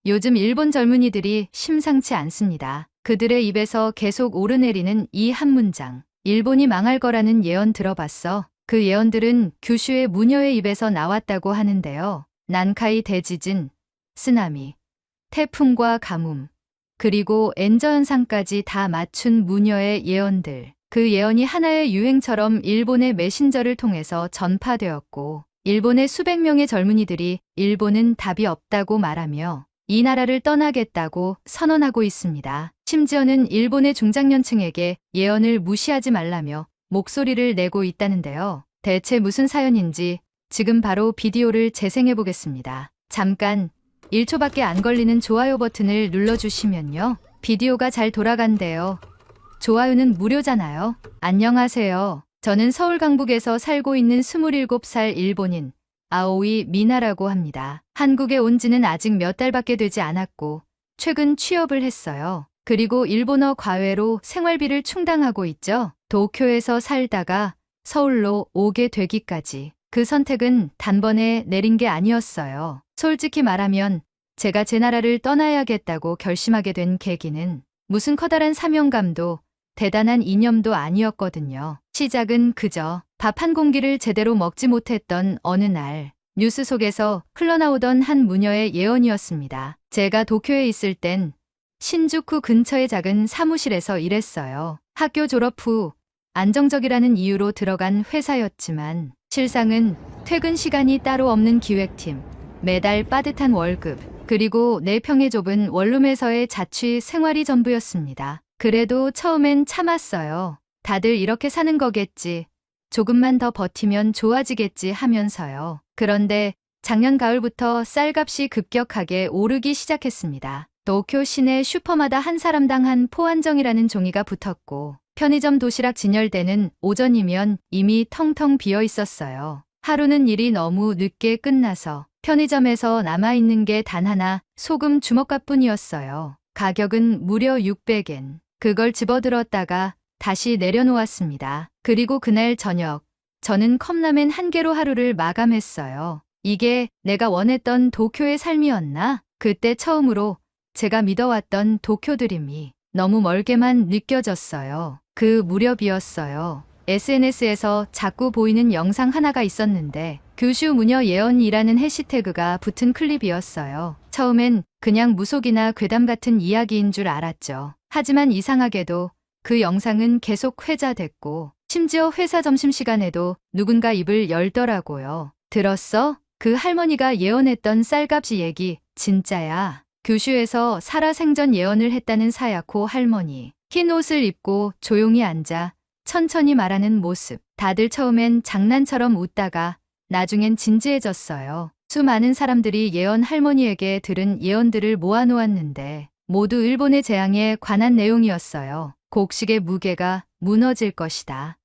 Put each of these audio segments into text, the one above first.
요즘 일본 젊은이들이 심상치 않습니다. 그들의 입에서 계속 오르내리는 이 한 문장. 일본이 망할 거라는 예언 들어봤어? 그 예언들은 규슈의 무녀의 입에서 나왔다고 하는데요. 난카이 대지진, 쓰나미, 태풍과 가뭄, 그리고 엔저 현상까지 다 맞춘 무녀의 예언들. 그 예언이 하나의 유행처럼 일본의 메신저를 통해서 전파되었고, 일본의 수백 명의 젊은이들이 일본은 답이 없다고 말하며 이 나라를 떠나겠다고 선언하고 있습니다. 심지어는 일본의 중장년층에게 예언을 무시하지 말라며 목소리를 내고 있다는데요. 대체 무슨 사연인지 지금 바로 비디오를 재생해 보겠습니다. 잠깐 1초밖에 안 걸리는 좋아요 버튼을 눌러주시면요. 비디오가 잘 돌아간대요. 좋아요는 무료잖아요. 안녕하세요. 저는 서울 강북에서 살고 있는 27살 일본인 아오이 미나라고 합니다. 한국에 온 지는 아직 몇 달밖에 되지 않았고 최근 취업을 했어요. 그리고 일본어 과외로 생활비를 충당하고 있죠. 도쿄에서 살다가 서울로 오게 되기까지. 그 선택은 단번에 내린 게 아니었어요. 솔직히 말하면 제가 제 나라를 떠나야겠다고 결심하게 된 계기는 무슨 커다란 사명감도 대단한 이념도 아니었거든요. 시작은 그저 밥 한 공기를 제대로 먹지 못했던 어느 날 뉴스 속에서 흘러나오던 한 무녀의 예언이었습니다. 제가 도쿄에 있을 땐 신주쿠 근처의 작은 사무실에서 일했어요. 학교 졸업 후 안정적이라는 이유로 들어간 회사였지만 실상은 퇴근 시간이 따로 없는 기획팀, 매달 빠듯한 월급, 그리고 4평의 좁은 원룸에서의 자취 생활이 전부였습니다. 그래도 처음엔 참았어요. 다들 이렇게 사는 거겠지. 조금만 더 버티면 좋아지겠지 하면서요. 그런데 작년 가을부터 쌀값이 급격하게 오르기 시작했습니다. 도쿄 시내 슈퍼마다 한 사람당 한 포 한정이라는 종이가 붙었고 편의점 도시락 진열대는 오전이면 이미 텅텅 비어 있었어요. 하루는 일이 너무 늦게 끝나서 편의점에서 남아있는 게 단 하나 소금 주먹값뿐이었어요. 가격은 무려 600엔. 그걸 집어들었다가 다시 내려놓았습니다. 그리고 그날 저녁 저는 컵라면 한 개로 하루를 마감했어요. 이게 내가 원했던 도쿄의 삶이었나? 그때 처음으로 제가 믿어왔던 도쿄 드림이 너무 멀게만 느껴졌어요. 그 무렵이었어요. SNS에서 자꾸 보이는 영상 하나가 있었는데 규슈 무녀 예언이라는 해시태그가 붙은 클립이었어요. 처음엔 그냥 무속이나 괴담 같은 이야기인 줄 알았죠. 하지만 이상하게도 그 영상은 계속 회자됐고 심지어 회사 점심시간에도 누군가 입을 열더라고요. 들었어? 그 할머니가 예언했던 쌀값이 얘기 진짜야. 규슈에서 살아생전 예언을 했다는 사야코 할머니. 흰 옷을 입고 조용히 앉아 천천히 말하는 모습. 다들 처음엔 장난처럼 웃다가 나중엔 진지해졌어요. 수많은 사람들이 예언 할머니에게 들은 예언들을 모아놓았는데 모두 일본의 재앙에 관한 내용이었어요. 곡식의 무게가 무너질 것이다.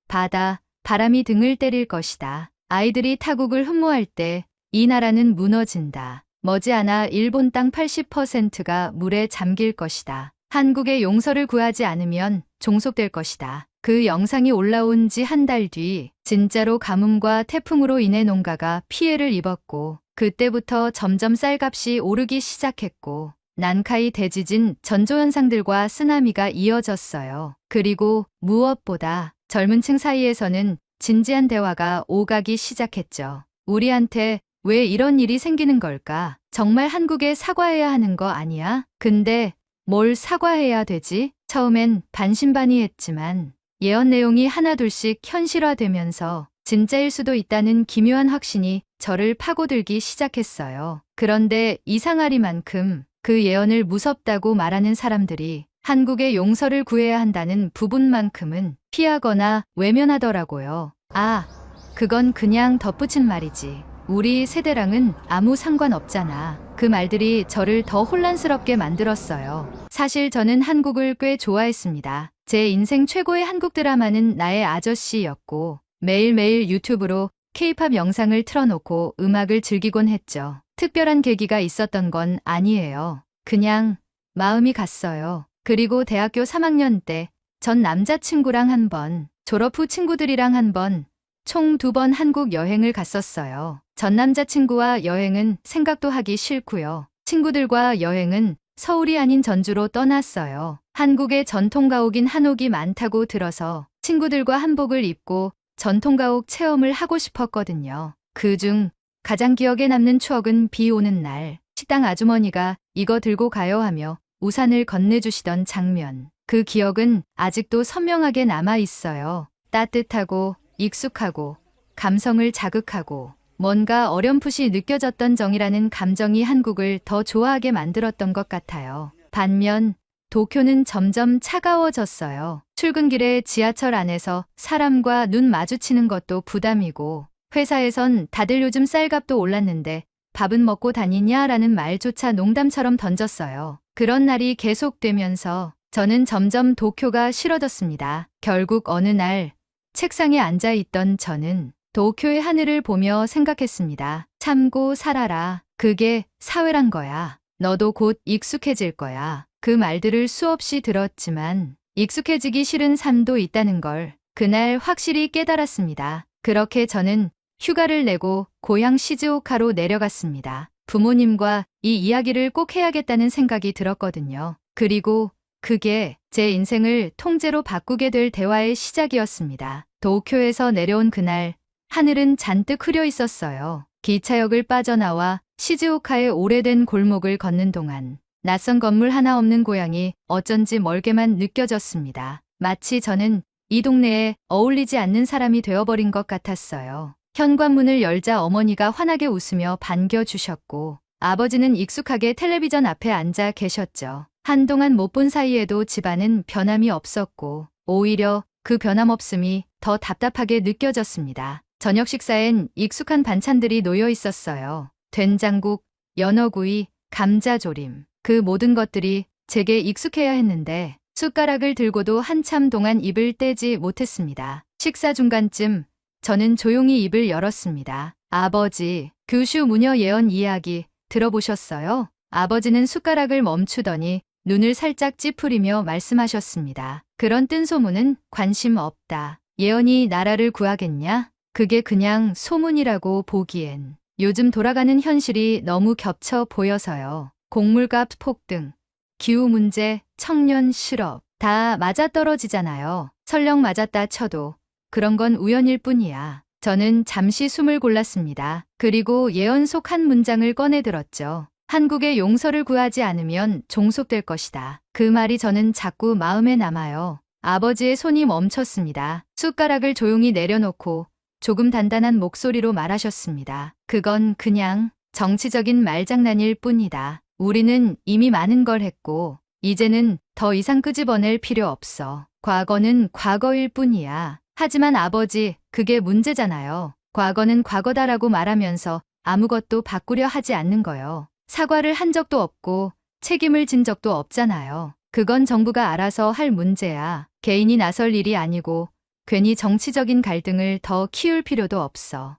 바람이 등을 때릴 것이다. 아이들이 타국을 흠모할 때 이 나라는 무너진다. 머지않아 일본 땅 80%가 물에 잠길 것이다. 한국의 용서를 구하지 않으면 종속될 것이다. 그 영상이 올라온 지 한 달 뒤 진짜로 가뭄과 태풍으로 인해 농가가 피해를 입었고 그때부터 점점 쌀값이 오르기 시작했고 난카이 대지진 전조현상들과 쓰나미가 이어졌어요. 그리고 무엇보다 젊은 층 사이에서는 진지한 대화가 오가기 시작했죠. 우리한테 왜 이런 일이 생기는 걸까? 정말 한국에 사과해야 하는 거 아니야? 근데 뭘 사과해야 되지? 처음엔 반신반의했지만 예언 내용이 하나둘씩 현실화되면서 진짜일 수도 있다는 기묘한 확신이 저를 파고들기 시작했어요. 그런데 이상하리만큼 그 예언을 무섭다고 말하는 사람들이 한국의 용서를 구해야 한다는 부분만큼은 피하거나 외면하더라고요. 아, 그건 그냥 덧붙인 말이지. 우리 세대랑은 아무 상관없잖아. 그 말들이 저를 더 혼란스럽게 만들었어요. 사실 저는 한국을 꽤 좋아했습니다. 제 인생 최고의 한국 드라마는 나의 아저씨였고 매일매일 유튜브로 K-팝 영상을 틀어놓고 음악을 즐기곤 했죠. 특별한 계기가 있었던 건 아니에요. 그냥 마음이 갔어요. 그리고 대학교 3학년 때 전 남자친구랑 한 번, 졸업 후 친구들이랑 한 번, 총 2번 한국 여행을 갔었어요. 전 남자친구와 여행은 생각도 하기 싫고요. 친구들과 여행은 서울이 아닌 전주로 떠났어요. 한국에 전통가옥인 한옥이 많다고 들어서 친구들과 한복을 입고 전통가옥 체험을 하고 싶었거든요. 그중 가장 기억에 남는 추억은 비 오는 날 식당 아주머니가 이거 들고 가요 하며 우산을 건네주시던 장면. 그 기억은 아직도 선명하게 남아 있어요. 따뜻하고 익숙하고 감성을 자극하고 뭔가 어렴풋이 느껴졌던 정이라는 감정이 한국을 더 좋아하게 만들었던 것 같아요. 반면 도쿄는 점점 차가워졌어요. 출근길에 지하철 안에서 사람과 눈 마주치는 것도 부담이고 회사에선 다들 요즘 쌀값도 올랐는데 밥은 먹고 다니냐라는 말조차 농담처럼 던졌어요. 그런 날이 계속되면서 저는 점점 도쿄가 싫어졌습니다. 결국 어느 날 책상에 앉아 있던 저는 도쿄의 하늘을 보며 생각했습니다. 참고 살아라. 그게 사회란 거야. 너도 곧 익숙해질 거야. 그 말들을 수없이 들었지만 익숙해지기 싫은 삶도 있다는 걸 그날 확실히 깨달았습니다. 그렇게 저는 휴가를 내고 고향 시즈오카로 내려갔습니다. 부모님과 이 이야기를 꼭 해야겠다는 생각이 들었거든요. 그리고 그게 제 인생을 통째로 바꾸게 될 대화의 시작이었습니다. 도쿄에서 내려온 그날 하늘은 잔뜩 흐려 있었어요. 기차역을 빠져나와 시즈오카의 오래된 골목을 걷는 동안 낯선 건물 하나 없는 고향이 어쩐지 멀게만 느껴졌습니다. 마치 저는 이 동네에 어울리지 않는 사람이 되어버린 것 같았어요. 현관문을 열자 어머니가 환하게 웃으며 반겨주셨고 아버지는 익숙하게 텔레비전 앞에 앉아 계셨죠. 한동안 못 본 사이에도 집안은 변함이 없었고 오히려 그 변함없음이 더 답답하게 느껴졌습니다. 저녁 식사엔 익숙한 반찬들이 놓여 있었어요. 된장국, 연어구이, 감자조림. 그 모든 것들이 제게 익숙해야 했는데 숟가락을 들고도 한참 동안 입을 떼지 못했습니다. 식사 중간쯤 저는 조용히 입을 열었습니다. 아버지, 규슈 무녀 예언 이야기 들어보셨어요? 아버지는 숟가락을 멈추더니 눈을 살짝 찌푸리며 말씀하셨습니다. 그런 뜬소문은 관심 없다. 예언이 나라를 구하겠냐? 그게 그냥 소문이라고 보기엔 요즘 돌아가는 현실이 너무 겹쳐 보여서요. 곡물값 폭등, 기후 문제, 청년 실업 다 맞아떨어지잖아요. 설령 맞았다 쳐도 그런 건 우연일 뿐이야. 저는 잠시 숨을 골랐습니다. 그리고 예언 속 한 문장을 꺼내들었죠. 한국의 용서를 구하지 않으면 종속될 것이다. 그 말이 저는 자꾸 마음에 남아요. 아버지의 손이 멈췄습니다. 숟가락을 조용히 내려놓고 조금 단단한 목소리로 말하셨습니다. 그건 그냥 정치적인 말장난일 뿐이다. 우리는 이미 많은 걸 했고 이제는 더 이상 끄집어낼 필요 없어. 과거는 과거일 뿐이야. 하지만 아버지, 그게 문제잖아요. 과거는 과거다라고 말하면서 아무것도 바꾸려 하지 않는 거요. 사과를 한 적도 없고 책임을 진 적도 없잖아요. 그건 정부가 알아서 할 문제야. 개인이 나설 일이 아니고 괜히 정치적인 갈등을 더 키울 필요도 없어.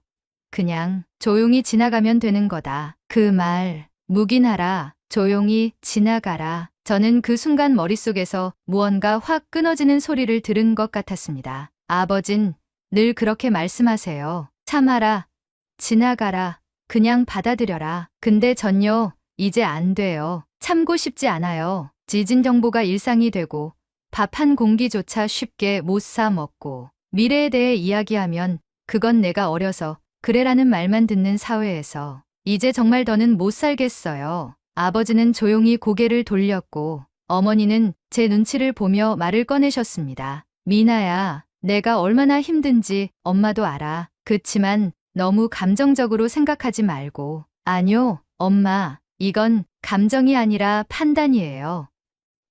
그냥 조용히 지나가면 되는 거다. 그 말 묵인하라. 조용히 지나가라. 저는 그 순간 머릿속에서 무언가 확 끊어지는 소리를 들은 것 같았습니다. 아버진 늘 그렇게 말씀하세요. 참아라. 지나가라. 그냥 받아들여라. 근데 전요, 이제 안 돼요. 참고 싶지 않아요. 지진 정보가 일상이 되고 밥 한 공기조차 쉽게 못 사 먹고 미래에 대해 이야기하면 그건 내가 어려서 그래라는 말만 듣는 사회에서 이제 정말 더는 못 살겠어요. 아버지는 조용히 고개를 돌렸고 어머니는 제 눈치를 보며 말을 꺼내셨습니다. 미나야, 내가 얼마나 힘든지 엄마도 알아. 그치만 너무 감정적으로 생각하지 말고. 아뇨, 엄마. 이건 감정이 아니라 판단이에요.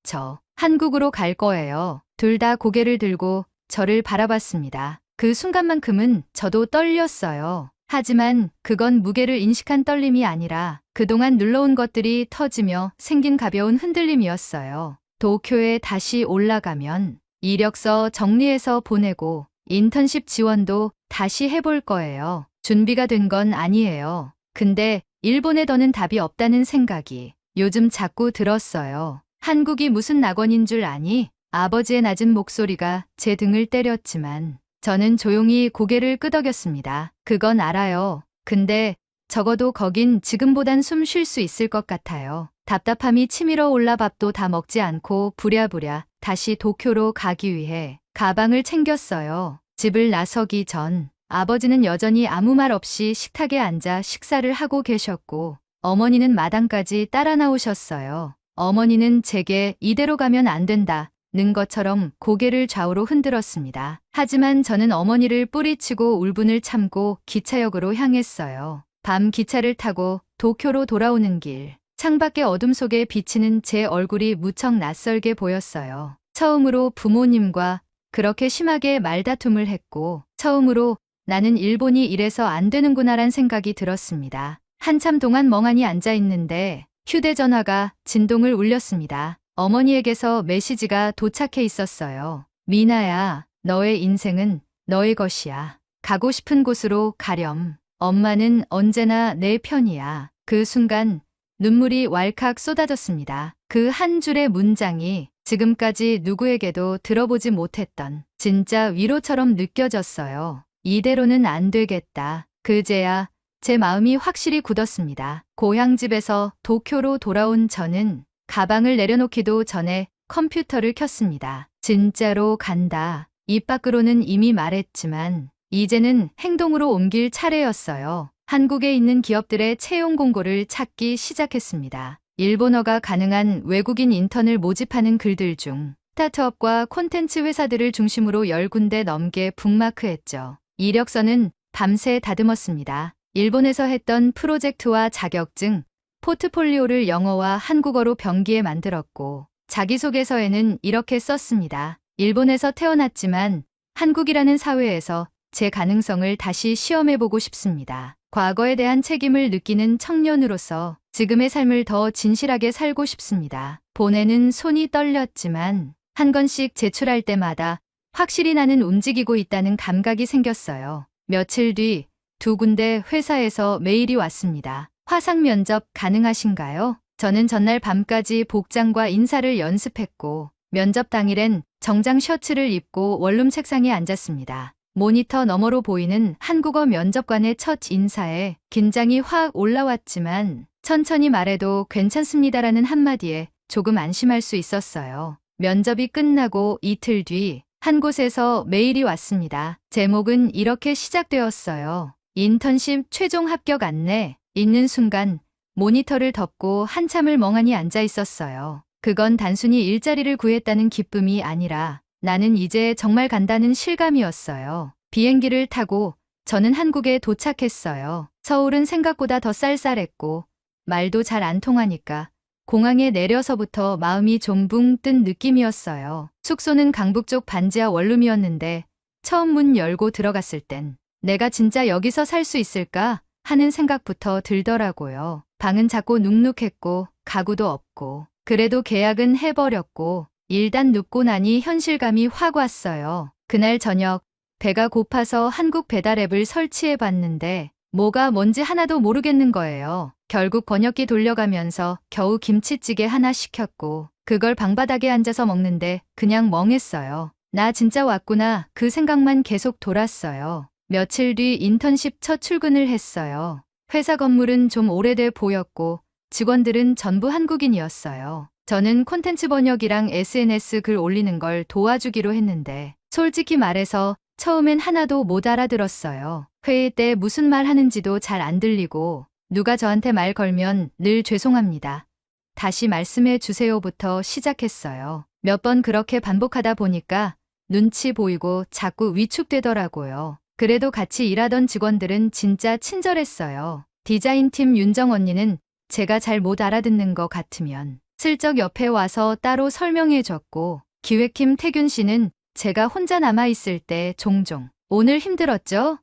저 한국으로 갈 거예요. 둘 다 고개를 들고 저를 바라봤습니다. 그 순간만큼은 저도 떨렸어요. 하지만 그건 무게를 인식한 떨림이 아니라 그동안 눌러온 것들이 터지며 생긴 가벼운 흔들림이었어요. 도쿄에 다시 올라가면 이력서 정리해서 보내고 인턴십 지원도 다시 해볼 거예요. 준비가 된 건 아니에요. 근데 일본에 더는 답이 없다는 생각이 요즘 자꾸 들었어요. 한국이 무슨 낙원인 줄 아니? 아버지의 낮은 목소리가 제 등을 때렸지만 저는 조용히 고개를 끄덕였습니다. 그건 알아요. 근데 적어도 거긴 지금보단 숨 쉴 수 있을 것 같아요. 답답함이 치밀어 올라 밥도 다 먹지 않고 부랴부랴 다시 도쿄로 가기 위해 가방을 챙겼어요. 집을 나서기 전 아버지는 여전히 아무 말 없이 식탁에 앉아 식사를 하고 계셨고 어머니는 마당까지 따라 나오셨어요. 어머니는 제게 이대로 가면 안 된다 는 것처럼 고개를 좌우로 흔들었습니다. 하지만 저는 어머니를 뿌리치고 울분을 참고 기차역으로 향했어요. 밤 기차를 타고 도쿄로 돌아오는 길, 창밖의 어둠 속에 비치는 제 얼굴이 무척 낯설게 보였어요. 처음으로 부모님과 그렇게 심하게 말다툼을 했고, 처음으로 나는 일본이 이래서 안 되는구나란 생각이 들었습니다. 한참 동안 멍하니 앉아 있는데 휴대전화가 진동을 울렸습니다. 어머니에게서 메시지가 도착해 있었어요. 미나야, 너의 인생은 너의 것이야. 가고 싶은 곳으로 가렴. 엄마는 언제나 내 편이야. 그 순간 눈물이 왈칵 쏟아졌습니다. 그 한 줄의 문장이 지금까지 누구에게도 들어보지 못했던 진짜 위로처럼 느껴졌어요. 이대로는 안 되겠다. 그제야 제 마음이 확실히 굳었습니다. 고향집에서 도쿄로 돌아온 저는 가방을 내려놓기도 전에 컴퓨터를 켰습니다. 진짜로 간다. 입 밖으로는 이미 말했지만 이제는 행동으로 옮길 차례였어요. 한국에 있는 기업들의 채용 공고를 찾기 시작했습니다. 일본어가 가능한 외국인 인턴을 모집하는 글들 중 스타트업과 콘텐츠 회사들을 중심으로 10군데 넘게 북마크했죠. 이력서는 밤새 다듬었습니다. 일본에서 했던 프로젝트와 자격증, 포트폴리오를 영어와 한국어로 병기에 만들었고 자기소개서에는 이렇게 썼습니다. 일본에서 태어났지만 한국이라는 사회에서 제 가능성을 다시 시험해보고 싶습니다. 과거에 대한 책임을 느끼는 청년으로서 지금의 삶을 더 진실하게 살고 싶습니다. 보내는 손이 떨렸지만 한 건씩 제출할 때마다 확실히 나는 움직이고 있다는 감각이 생겼어요. 며칠 뒤 2군데 회사에서 메일이 왔습니다. 화상 면접 가능하신가요? 저는 전날 밤까지 복장과 인사를 연습했고 면접 당일엔 정장 셔츠를 입고 원룸 책상에 앉았습니다. 모니터 너머로 보이는 한국어 면접관의 첫 인사에 긴장이 확 올라왔지만 천천히 말해도 괜찮습니다라는 한마디에 조금 안심할 수 있었어요. 면접이 끝나고 이틀 뒤 한 곳에서 메일이 왔습니다. 제목은 이렇게 시작되었어요. 인턴십 최종 합격 안내. 읽는 순간 모니터를 덮고 한참을 멍하니 앉아 있었어요. 그건 단순히 일자리를 구했다는 기쁨이 아니라 나는 이제 정말 간다는 실감이었어요. 비행기를 타고 저는 한국에 도착했어요. 서울은 생각보다 더 쌀쌀했고 말도 잘 안 통하니까 공항에 내려서부터 마음이 좀 붕 뜬 느낌이었어요. 숙소는 강북 쪽 반지하 원룸이었는데 처음 문 열고 들어갔을 땐 내가 진짜 여기서 살 수 있을까 하는 생각부터 들더라고요. 방은 작고 눅눅했고 가구도 없고 그래도 계약은 해버렸고 일단 눕고 나니 현실감이 확 왔어요. 그날 저녁 배가 고파서 한국 배달 앱을 설치해 봤는데 뭐가 뭔지 하나도 모르겠는 거예요. 결국 번역기 돌려가면서 겨우 김치찌개 하나 시켰고 그걸 방바닥에 앉아서 먹는데 그냥 멍했어요. 나 진짜 왔구나 그 생각만 계속 돌았어요. 며칠 뒤 인턴십 첫 출근을 했어요. 회사 건물은 좀 오래돼 보였고 직원들은 전부 한국인이었어요. 저는 콘텐츠 번역이랑 SNS 글 올리는 걸 도와주기로 했는데 솔직히 말해서 처음엔 하나도 못 알아들었어요. 회의 때 무슨 말 하는지도 잘 안 들리고 누가 저한테 말 걸면 늘 죄송합니다. 다시 말씀해 주세요부터 시작했어요. 몇 번 그렇게 반복하다 보니까 눈치 보이고 자꾸 위축되더라고요. 그래도 같이 일하던 직원들은 진짜 친절했어요. 디자인팀 윤정 언니는 제가 잘 못 알아듣는 것 같으면 슬쩍 옆에 와서 따로 설명해 줬고 기획팀 태균 씨는 제가 혼자 남아있을 때 종종 오늘 힘들었죠?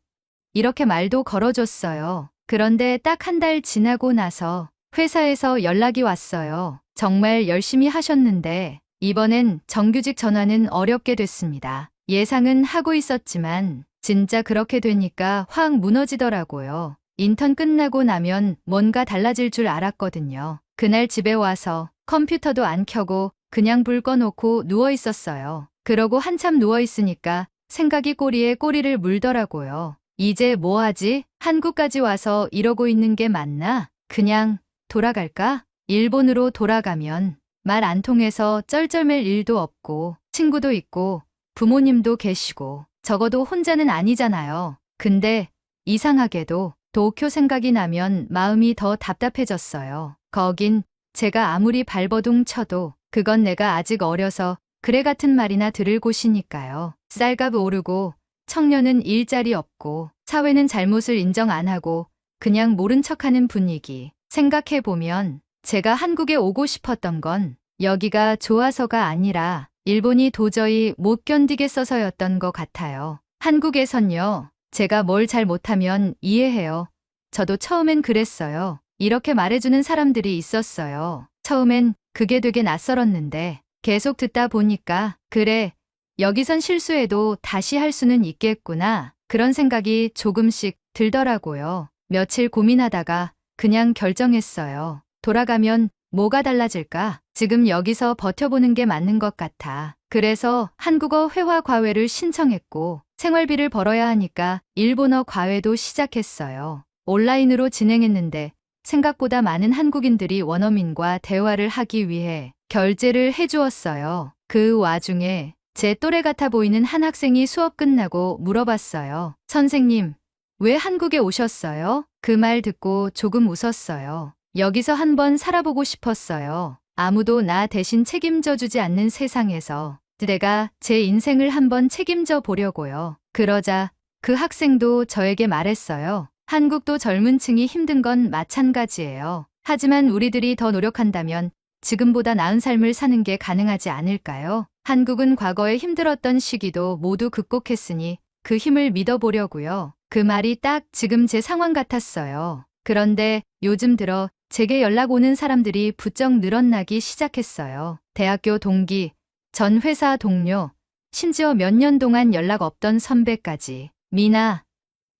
이렇게 말도 걸어줬어요. 그런데 딱 한 달 지나고 나서 회사에서 연락이 왔어요. 정말 열심히 하셨는데 이번엔 정규직 전환은 어렵게 됐습니다. 예상은 하고 있었지만 진짜 그렇게 되니까 확 무너지더라고요. 인턴 끝나고 나면 뭔가 달라질 줄 알았거든요. 그날 집에 와서 컴퓨터도 안 켜고 그냥 불 꺼놓고 누워 있었어요. 그러고 한참 누워 있으니까 생각이 꼬리에 꼬리를 물더라고요. 이제 뭐 하지? 한국까지 와서 이러고 있는 게 맞나? 그냥 돌아갈까? 일본으로 돌아가면 말 안 통해서 쩔쩔맬 일도 없고 친구도 있고 부모님도 계시고 적어도 혼자는 아니잖아요. 근데 이상하게도 도쿄 생각이 나면 마음이 더 답답해졌어요. 거긴 제가 아무리 발버둥 쳐도 그건 내가 아직 어려서 그래 같은 말이나 들을 곳이니까요. 쌀값 오르고 청년은 일자리 없고 사회는 잘못을 인정 안 하고 그냥 모른 척하는 분위기. 생각해보면 제가 한국에 오고 싶었던 건 여기가 좋아서가 아니라 일본이 도저히 못 견디겠어서였던 것 같아요. 한국에선요, 제가 뭘 잘 못하면 이해해요. 저도 처음엔 그랬어요. 이렇게 말해주는 사람들이 있었어요. 처음엔 그게 되게 낯설었는데 계속 듣다 보니까 그래, 여기선 실수해도 다시 할 수는 있겠구나. 그런 생각이 조금씩 들더라고요. 며칠 고민하다가 그냥 결정했어요. 돌아가면 뭐가 달라질까? 지금 여기서 버텨보는 게 맞는 것 같아. 그래서 한국어 회화 과외를 신청했고 생활비를 벌어야 하니까 일본어 과외도 시작했어요. 온라인으로 진행했는데 생각보다 많은 한국인들이 원어민과 대화를 하기 위해 결제를 해주었어요. 그 와중에 제 또래 같아 보이는 한 학생이 수업 끝나고 물어봤어요. 선생님, 왜 한국에 오셨어요? 그 말 듣고 조금 웃었어요. 여기서 한번 살아보고 싶었어요. 아무도 나 대신 책임져 주지 않는 세상에서 내가 제 인생을 한번 책임져 보려고요. 그러자 그 학생도 저에게 말했어요. 한국도 젊은 층이 힘든 건 마찬가지예요. 하지만 우리들이 더 노력한다면 지금보다 나은 삶을 사는 게 가능하지 않을까요? 한국은 과거에 힘들었던 시기도 모두 극복했으니 그 힘을 믿어보려고요. 그 말이 딱 지금 제 상황 같았어요. 그런데 요즘 들어 제게 연락 오는 사람들이 부쩍 늘어나기 시작했어요. 대학교 동기, 전 회사 동료, 심지어 몇 년 동안 연락 없던 선배까지. 미나,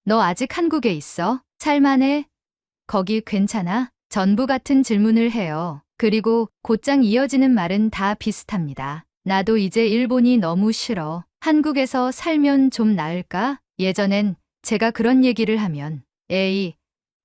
너 아직 한국에 있어? 살만해? 거기 괜찮아? 전부 같은 질문을 해요. 그리고 곧장 이어지는 말은 다 비슷합니다. 나도 이제 일본이 너무 싫어. 한국에서 살면 좀 나을까? 예전엔 제가 그런 얘기를 하면 에이,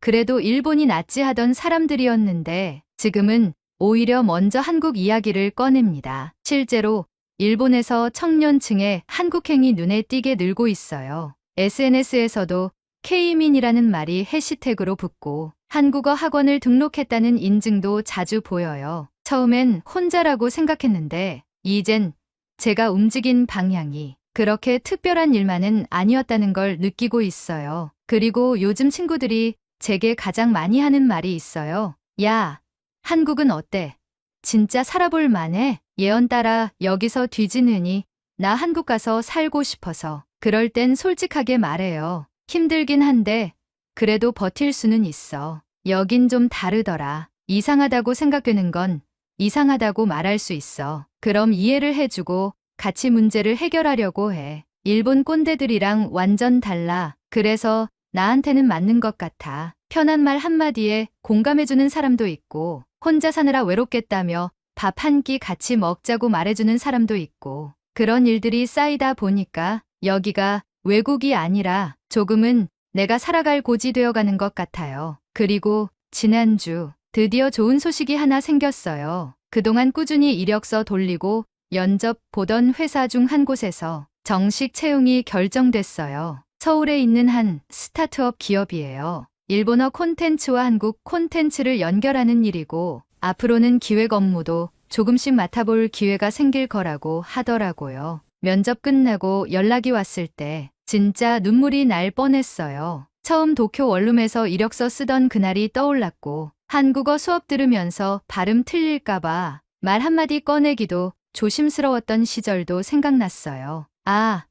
그래도 일본이 낫지 하던 사람들이었는데 지금은 오히려 먼저 한국 이야기를 꺼냅니다. 실제로 일본에서 청년층의 한국행이 눈에 띄게 늘고 있어요. SNS에서도 K민이라는 말이 해시태그로 붙고 한국어 학원을 등록했다는 인증도 자주 보여요. 처음엔 혼자라고 생각했는데 이젠 제가 움직인 방향이 그렇게 특별한 일만은 아니었다는 걸 느끼고 있어요. 그리고 요즘 친구들이 제게 가장 많이 하는 말이 있어요. 야, 한국은 어때? 진짜 살아볼 만해? 예언 따라 여기서 뒤지느니 나 한국 가서 살고 싶어서. 그럴 땐 솔직하게 말해요. 힘들긴 한데 그래도 버틸 수는 있어. 여긴 좀 다르더라. 이상하다고 생각되는 건 이상하다고 말할 수 있어. 그럼 이해를 해주고 같이 문제를 해결하려고 해. 일본 꼰대들이랑 완전 달라. 그래서 나한테는 맞는 것 같아. 편한 말 한마디에 공감해주는 사람도 있고 혼자 사느라 외롭겠다며 밥 한 끼 같이 먹자고 말해주는 사람도 있고 그런 일들이 쌓이다 보니까 여기가 외국이 아니라 조금은 내가 살아갈 곳이 되어가는 것 같아요. 그리고 지난주 드디어 좋은 소식이 하나 생겼어요. 그동안 꾸준히 이력서 돌리고 면접 보던 회사 중 한 곳에서 정식 채용이 결정됐어요. 서울에 있는 한 스타트업 기업이에요. 일본어 콘텐츠와 한국 콘텐츠를 연결하는 일이고 앞으로는 기획 업무도 조금씩 맡아볼 기회가 생길 거라고 하더라고요. 면접 끝나고 연락이 왔을 때 진짜 눈물이 날 뻔했어요. 처음 도쿄 원룸에서 이력서 쓰던 그날이 떠올랐고 한국어 수업 들으면서 발음 틀릴까봐 말 한마디 꺼내기도 조심스러웠던 시절도 생각났어요. 아,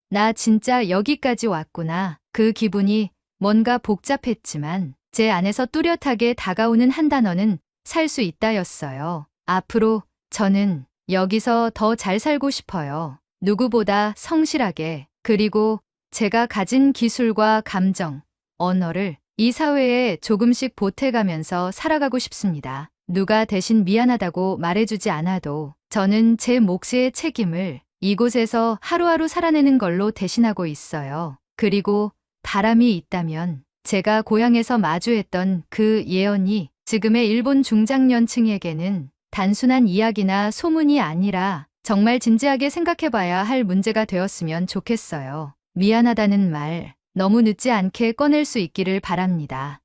나 진짜 여기까지 왔구나. 그 기분이 뭔가 복잡했지만 제 안에서 뚜렷하게 다가오는 한 단어는 살 수 있다였어요. 앞으로 저는 여기서 더 잘 살고 싶어요. 누구보다 성실하게 그리고 제가 가진 기술과 감정, 언어를 이 사회에 조금씩 보태가면서 살아가고 싶습니다. 누가 대신 미안하다고 말해주지 않아도 저는 제 몫의 책임을 이곳에서 하루하루 살아내는 걸로 대신하고 있어요. 그리고 바람이 있다면 제가 고향에서 마주했던 그 예언이 지금의 일본 중장년층에게는 단순한 이야기나 소문이 아니라 정말 진지하게 생각해봐야 할 문제가 되었으면 좋겠어요. 미안하다는 말 너무 늦지 않게 꺼낼 수 있기를 바랍니다.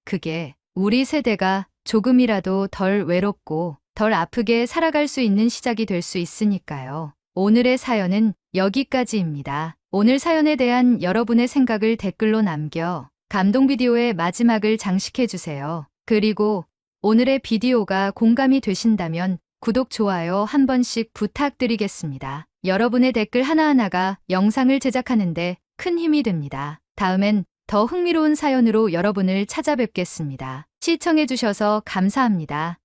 그게 우리 세대가 조금이라도 덜 외롭고 덜 아프게 살아갈 수 있는 시작이 될 수 있으니까요. 오늘의 사연은 여기까지입니다. 오늘 사연에 대한 여러분의 생각을 댓글로 남겨 감동 비디오의 마지막을 장식해주세요. 그리고 오늘의 비디오가 공감이 되신다면 구독, 좋아요 한 번씩 부탁드리겠습니다. 여러분의 댓글 하나하나가 영상을 제작하는데 큰 힘이 됩니다. 다음엔 더 흥미로운 사연으로 여러분을 찾아뵙겠습니다. 시청해주셔서 감사합니다.